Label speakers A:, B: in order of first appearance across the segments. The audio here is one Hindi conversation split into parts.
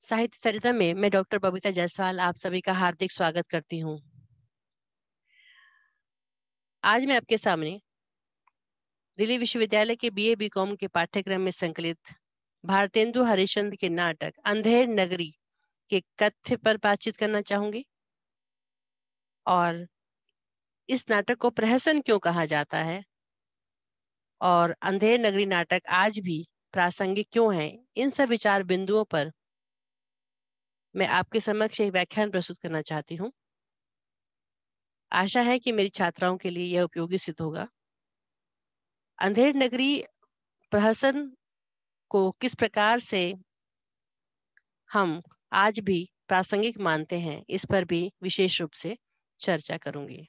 A: साहित्य सरिता में मैं डॉक्टर बबीता जायसवाल आप सभी का हार्दिक स्वागत करती हूँ। आज मैं आपके सामने दिल्ली विश्वविद्यालय के बीए बीकॉम के पाठ्यक्रम में संकलित भारतेंदु हरिश्चंद्र के नाटक अंधेर नगरी के कथ्य पर बातचीत करना चाहूंगी। और इस नाटक को प्रहसन क्यों कहा जाता है और अंधेर नगरी नाटक आज भी प्रासंगिक क्यों है, इन सब विचार बिंदुओं पर मैं आपके समक्ष एक व्याख्यान प्रस्तुत करना चाहती हूँ। आशा है कि मेरी छात्राओं के लिए यह उपयोगी सिद्ध होगा। अंधेर नगरी प्रहसन को किस प्रकार से हम आज भी प्रासंगिक मानते हैं, इस पर भी विशेष रूप से चर्चा करूंगी।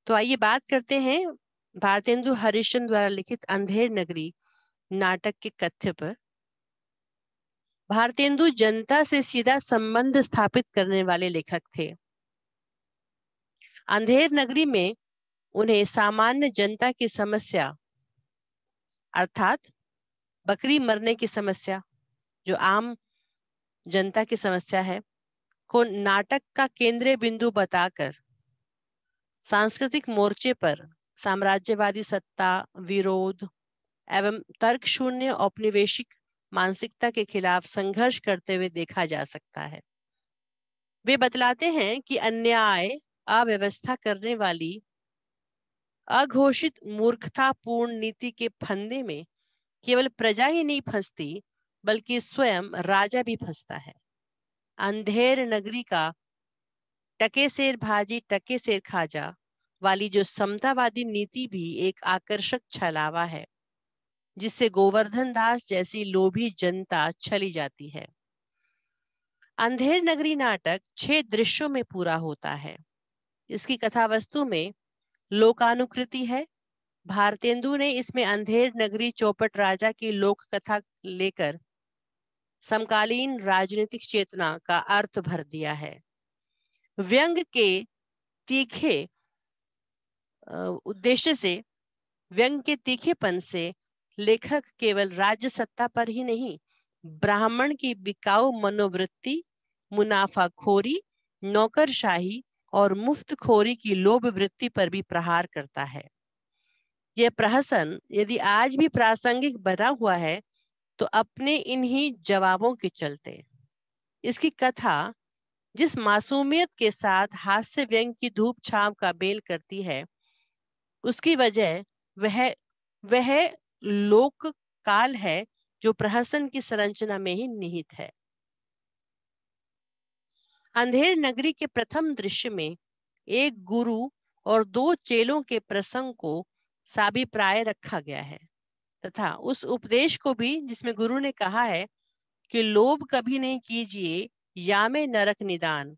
A: तो आइए बात करते हैं भारतेंदु हरिश्चंद्र द्वारा लिखित अंधेर नगरी नाटक के कथ्य पर। भारतेंदु जनता से सीधा संबंध स्थापित करने वाले लेखक थे। अंधेर नगरी में उन्हें सामान्य जनता की समस्या अर्थात बकरी मरने की समस्या, जो आम जनता की समस्या है, को नाटक का केंद्रीय बिंदु बताकर सांस्कृतिक मोर्चे पर साम्राज्यवादी सत्ता, विरोध एवं तर्क शून्य औपनिवेशिक मानसिकता के खिलाफ संघर्ष करते हुए देखा जा सकता है। वे बतलाते हैं कि अन्याय, अव्यवस्था करने वाली अघोषित मूर्खतापूर्ण नीति के फंदे में केवल प्रजा ही नहीं फंसती, बल्कि स्वयं राजा भी फंसता है। अंधेर नगरी का टके सेर भाजी टके सेर खाजा वाली जो समतावादी नीति भी एक आकर्षक छलावा है, जिससे गोवर्धन दास जैसी लोभी जनता छली जाती है। अंधेर नगरी नाटक 6 दृश्यों में पूरा होता है। इसकी कथा वस्तु में लोकानुकृति है। भारतेंदु ने इसमें अंधेर नगरी चौपट राजा की लोक कथा लेकर समकालीन राजनीतिक चेतना का अर्थ भर दिया है। व्यंग के तीखे उद्देश्य से, व्यंग के तीखेपन से लेखक केवल राज्य सत्ता पर ही नहीं, ब्राह्मण की बिकाऊ मनोवृत्ति, मुनाफाखोरी, नौकरशाही और मुफ्तखोरी की लोभ वृत्ति पर भी प्रहार करता है। यह प्रहसन यदि आज भी प्रासंगिक बना हुआ है तो अपने इन्हीं जवाबों के चलते। इसकी कथा जिस मासूमियत के साथ हास्य व्यंग की धूप छांव का बेल करती है, उसकी वजह वह लोक काल है जो प्रहसन की संरचना में ही निहित है। अंधेर नगरी के प्रथम दृश्य में एक गुरु और 2 चेलों के प्रसंग को साबिप्राय रखा गया है तथा उस उपदेश को भी जिसमें गुरु ने कहा है कि लोभ कभी नहीं कीजिए, या में नरक निदान।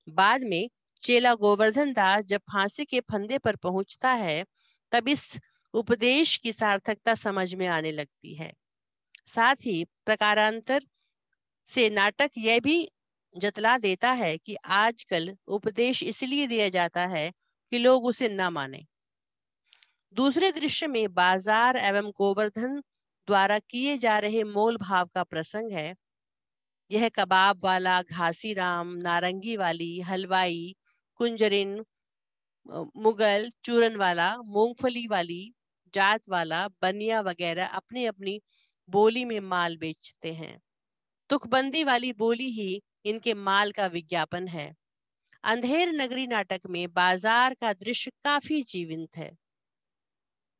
A: बाद में चेला गोवर्धन दास जब फांसी के फंदे पर पहुंचता है, तब इस उपदेश की सार्थकता समझ में आने लगती है। साथ ही प्रकारांतर से नाटक यह भी जतला देता है कि आजकल उपदेश इसलिए दिया जाता है कि लोग उसे न माने। दूसरे दृश्य में बाजार एवं गोवर्धन द्वारा किए जा रहे मोल भाव का प्रसंग है। यह कबाब वाला, घासी राम, नारंगी वाली, हलवाई, कुंजरिन, मुगल, चूरन वाला, मूंगफली वाली, जात वाला, बनिया वगैरह अपनी अपनी बोली में माल बेचते हैं। तुकबंदी वाली बोली ही इनके माल का विज्ञापन है। अंधेर नगरी नाटक में बाजार का दृश्य काफी जीवंत है।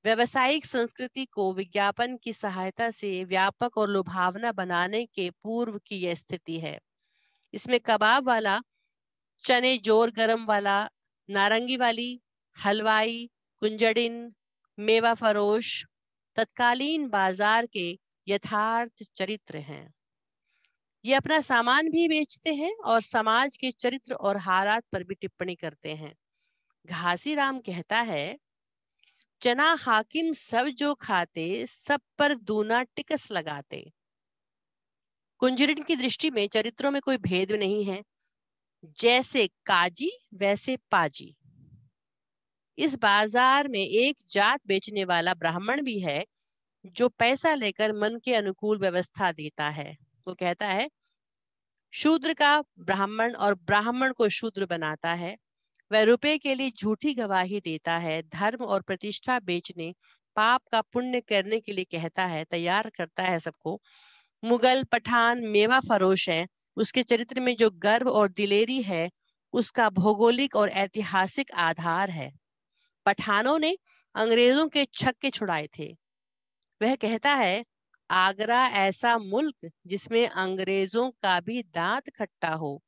A: व्यवसायिक संस्कृति को विज्ञापन की सहायता से व्यापक और लुभावना बनाने के पूर्व की यह स्थिति है। इसमें कबाब वाला, चने जोर गरम वाला, नारंगी वाली, हलवाई, कुंजड़िन, मेवा फरोश तत्कालीन बाजार के यथार्थ चरित्र हैं। ये अपना सामान भी बेचते हैं और समाज के चरित्र और हालात पर भी टिप्पणी करते हैं। घासी राम कहता है, चना हाकिम सब जो खाते, सब पर दूना टिकस लगाते। कुंजरिन की दृष्टि में चरित्रों में कोई भेद नहीं है, जैसे काजी वैसे पाजी। इस बाजार में एक जात बेचने वाला ब्राह्मण भी है जो पैसा लेकर मन के अनुकूल व्यवस्था देता है। वो कहता है, शूद्र का ब्राह्मण और ब्राह्मण को शूद्र बनाता है। वह रुपए के लिए झूठी गवाही देता है, धर्म और प्रतिष्ठा बेचने, पाप का पुण्य करने के लिए कहता है, तैयार करता है सबको। मुगल पठान मेवा फरोश है, उसके चरित्र में जो गर्व और दिलेरी है उसका भौगोलिक और ऐतिहासिक आधार है। पठानों ने अंग्रेजों के छक्के छुड़ाए थे। वह कहता है, आगरा ऐसा मुल्क जिसमें अंग्रेजों का भी दांत खट्टा हो।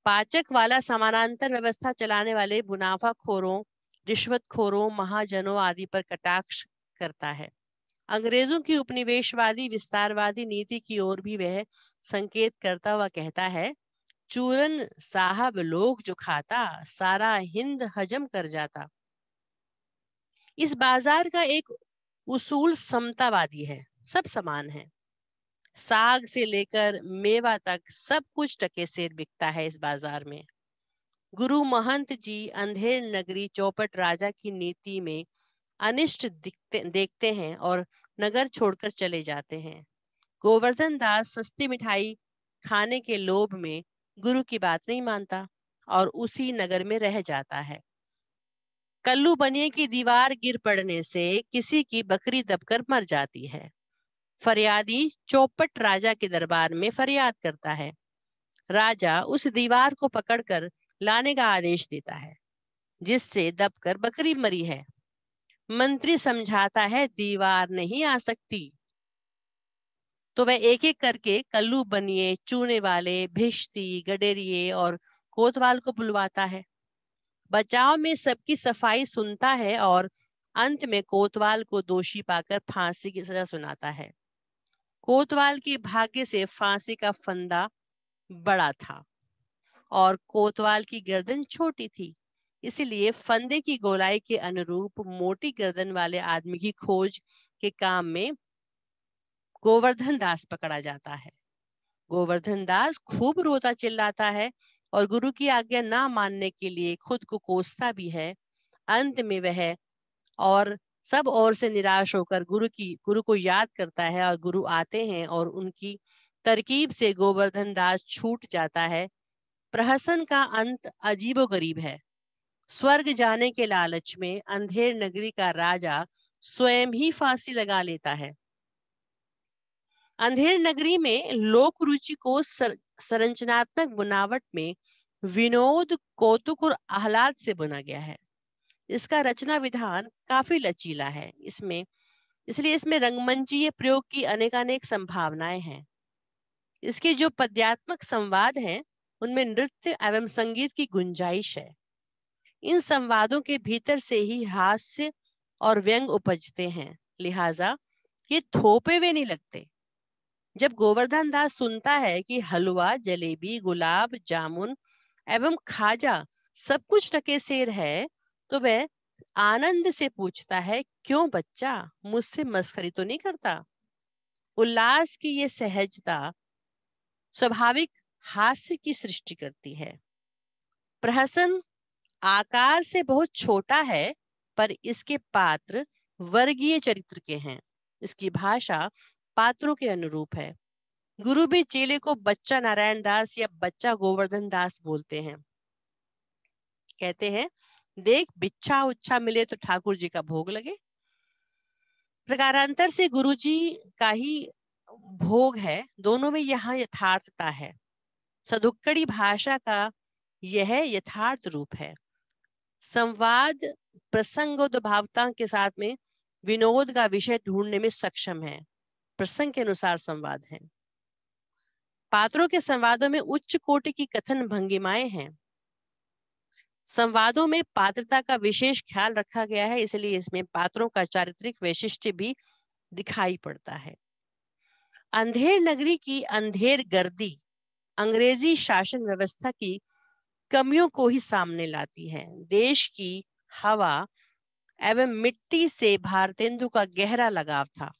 A: पाचक वाला समानांतर व्यवस्था चलाने वाले मुनाफाखोरों, रिश्वतखोरों, महाजनों आदि पर कटाक्ष करता है। अंग्रेजों की उपनिवेशवादी विस्तारवादी नीति की ओर भी वह संकेत करता हुआ कहता है, चूरन साहब लोग जो खाता, सारा हिंद हजम कर जाता। इस बाजार का एक उसूल समतावादी है, सब समान है। साग से लेकर मेवा तक सब कुछ टके से बिकता है इस बाजार में। गुरु महंत जी अंधेर नगरी चौपट राजा की नीति में अनिष्ट देखते हैं और नगर छोड़कर चले जाते हैं। गोवर्धन दास सस्ती मिठाई खाने के लोभ में गुरु की बात नहीं मानता और उसी नगर में रह जाता है। कल्लू बनिए की दीवार गिर पड़ने से किसी की बकरी दबकर मर जाती है। फरियादी चौपट राजा के दरबार में फरियाद करता है। राजा उस दीवार को पकड़कर लाने का आदेश देता है जिससे दबकर बकरी मरी है। मंत्री समझाता है दीवार नहीं आ सकती, तो वह एक एक करके कल्लू बनिए, चूने वाले, भिश्ती, गडेरिए और कोतवाल को बुलवाता है। बचाव में सबकी सफाई सुनता है और अंत में कोतवाल को दोषी पाकर फांसी की सजा सुनाता है। कोतवाल के भाग्य से फांसी का फंदा बड़ा था और कोतवाल की गर्दन छोटी थी, इसलिए फंदे की गोलाई के अनुरूप मोटी गर्दन वाले आदमी की खोज के काम में गोवर्धन दास पकड़ा जाता है। गोवर्धन दास खूब रोता चिल्लाता है और गुरु की आज्ञा ना मानने के लिए खुद को कोसता भी है। अंत में वह और सब ओर से निराश होकर गुरु को याद करता है और गुरु आते हैं और उनकी तरकीब से गोवर्धन दास छूट जाता है। प्रहसन का अंत अजीबोगरीब है। स्वर्ग जाने के लालच में अंधेर नगरी का राजा स्वयं ही फांसी लगा लेता है। अंधेर नगरी में लोक रुचि को संरचनात्मक बनावट में विनोद, कौतुक और आह्लाद से बुना गया है। इसका रचना विधान काफी लचीला है। इसलिए इसमें रंगमंचीय प्रयोग की अनेकानेक संभावनाएं हैं। इसके जो पद्यात्मक संवाद हैं उनमें नृत्य एवं संगीत की गुंजाइश है। इन संवादों के भीतर से ही हास्य और व्यंग उपजते हैं, लिहाजा ये थोपे हुए नहीं लगते। जब गोवर्धन दास सुनता है कि हलवा, जलेबी, गुलाब जामुन एवं खाजा सब कुछ टके सेर है, तो वह आनंद से पूछता है, क्यों बच्चा, मुझसे मस्खरी तो नहीं करता? उल्लास की ये सहजता स्वाभाविक हास्य की सृष्टि करती है। प्रहसन आकार से बहुत छोटा है, पर इसके पात्र वर्गीय चरित्र के हैं। इसकी भाषा पात्रों के अनुरूप है। गुरु भी चेले को बच्चा नारायण दास या बच्चा गोवर्धन दास बोलते हैं। कहते हैं, देख बिच्छा उच्छा मिले तो ठाकुर जी का भोग लगे। प्रकारांतर से गुरु जी का ही भोग है, दोनों में यहाँ यथार्थता है। सदुक्कड़ी भाषा का यह यथार्थ रूप है। संवाद प्रसंगोद्भावता के साथ में विनोद का विषय ढूंढने में सक्षम है। प्रसंग के अनुसार संवाद है। पात्रों के संवादों में उच्च कोटि की कथन भंगिमाएं हैं। संवादों में पात्रता का विशेष ख्याल रखा गया है, इसलिए इसमें पात्रों का चारित्रिक वैशिष्ट्य भी दिखाई पड़ता है। अंधेर नगरी की अंधेर गर्दी अंग्रेजी शासन व्यवस्था की कमियों को ही सामने लाती है। देश की हवा एवं मिट्टी से भारतेंदु का गहरा लगाव था।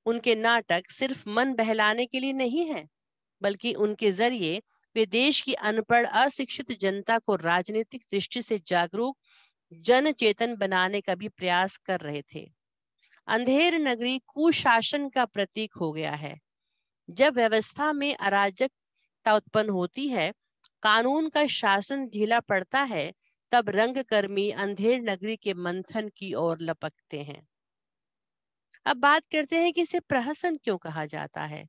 A: उनके नाटक सिर्फ मन बहलाने के लिए नहीं है, बल्कि उनके जरिए वे देश की अनपढ़ अशिक्षित जनता को राजनीतिक दृष्टि से जागरूक जन चेतन बनाने का भी प्रयास कर रहे थे। अंधेर नगरी कुशासन का प्रतीक हो गया है। जब व्यवस्था में अराजकता उत्पन्न होती है, कानून का शासन ढीला पड़ता है, तब रंगकर्मी अंधेर नगरी के मंथन की ओर लपकते हैं। अब बात करते हैं कि इसे प्रहसन क्यों कहा जाता है।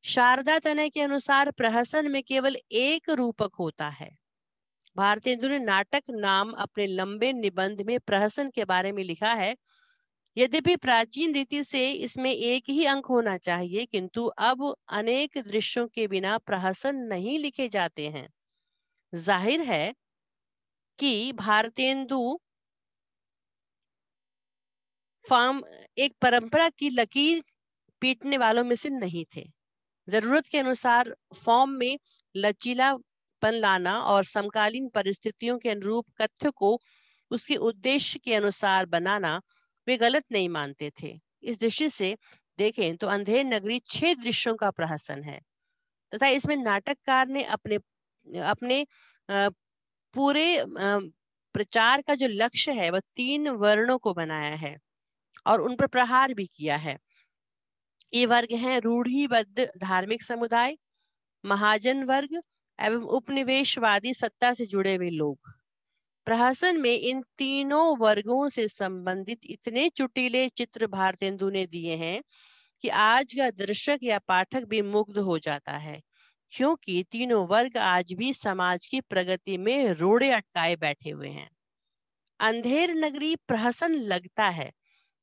A: शारदा तनय के अनुसार प्रहसन में केवल एक रूपक होता है। भारतेंदु ने नाटक नाम अपने लंबे निबंध में प्रहसन के बारे में लिखा है। यद्यपि प्राचीन रीति से इसमें एक ही अंक होना चाहिए, किंतु अब अनेक दृश्यों के बिना प्रहसन नहीं लिखे जाते हैं। जाहिर है कि भारतेंदु फार्म एक परंपरा की लकीर पीटने वालों में से नहीं थे। जरूरत के अनुसार फॉर्म में लचीलापन लाना और समकालीन परिस्थितियों के अनुरूप कथ्य को उसके उद्देश्य के अनुसार बनाना वे गलत नहीं मानते थे। इस दृष्टि से देखें तो अंधेर नगरी 6 दृश्यों का प्रहसन है तथा इसमें नाटककार ने अपने अपने पूरे प्रचार का जो लक्ष्य है वह 3 वर्णों को बनाया है और उन पर प्रहार भी किया है। ये वर्ग हैं रूढ़िबद्ध धार्मिक समुदाय, महाजन वर्ग एवं उपनिवेशवादी सत्ता से जुड़े हुए लोग। प्रहसन में इन तीनों वर्गों से संबंधित इतने चुटीले चित्र भारतेंदु ने दिए हैं कि आज का दर्शक या पाठक भी मुग्ध हो जाता है, क्योंकि तीनों वर्ग आज भी समाज की प्रगति में रोड़े अटकाए बैठे हुए हैं। अंधेर नगरी प्रहसन लगता है,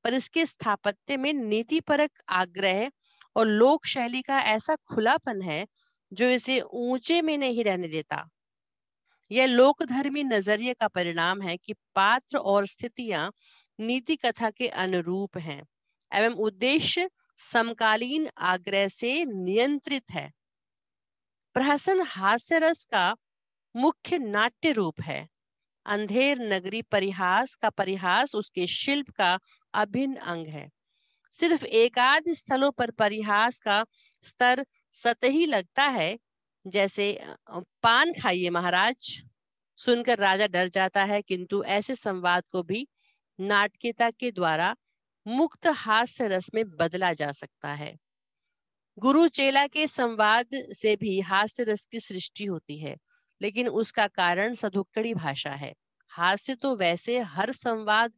A: पर इसके स्थापत्य में नीतिपरक आग्रह और लोक शैली का ऐसा खुलापन है जो इसे ऊंचे में नहीं रहने देता। यह लोकधर्मी नजरिए का परिणाम है कि पात्र और स्थितियां नीति कथा के अनुरूप हैं एवं उद्देश्य समकालीन आग्रह से नियंत्रित है। प्रहसन हास्य रस का मुख्य नाट्य रूप है। अंधेर नगरी परिहास का परिहास उसके शिल्प का अभिन्न अंग है। सिर्फ एकाध स्थलों पर परिहास का स्तर सतही लगता है, जैसे पान खाइए महाराज सुनकर राजा डर जाता है, किंतु ऐसे संवाद को भी नाटकीयता के द्वारा मुक्त हास्य रस में बदला जा सकता है। गुरु चेला के संवाद से भी हास्य रस की सृष्टि होती है, लेकिन उसका कारण सधुक्कड़ी भाषा है। हास्य तो वैसे हर संवाद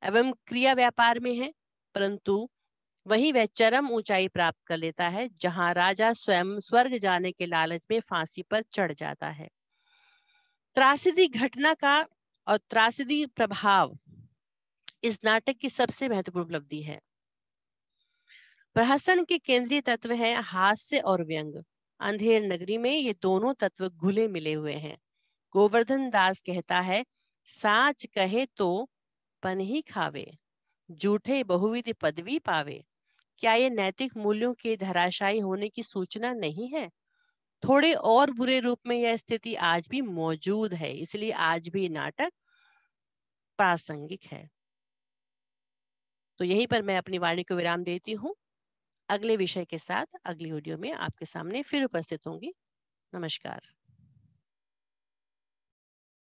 A: एवं क्रिया व्यापार में है, परंतु वहीं वह चरम ऊंचाई प्राप्त कर लेता है जहां राजा स्वयं स्वर्ग जाने के लालच में फांसी पर चढ़ जाता है। त्रासदी घटना का और त्रासदी प्रभाव इस नाटक की सबसे महत्वपूर्ण उपलब्धि है। प्रहसन के केंद्रीय तत्व है हास्य और व्यंग। अंधेर नगरी में ये दोनों तत्व घुले मिले हुए हैं। गोवर्धन दास कहता है, साच कहे तो पन ही खावे, झूठे बहुविध पदवी पावे। क्या ये नैतिक मूल्यों के धराशायी होने की सूचना नहीं है? थोड़े और बुरे रूप में यह स्थिति आज भी मौजूद है, इसलिए आज भी नाटक प्रासंगिक है। तो यहीं पर मैं अपनी वाणी को विराम देती हूँ। अगले विषय के साथ अगली वीडियो में आपके सामने फिर उपस्थित होंगी। नमस्कार।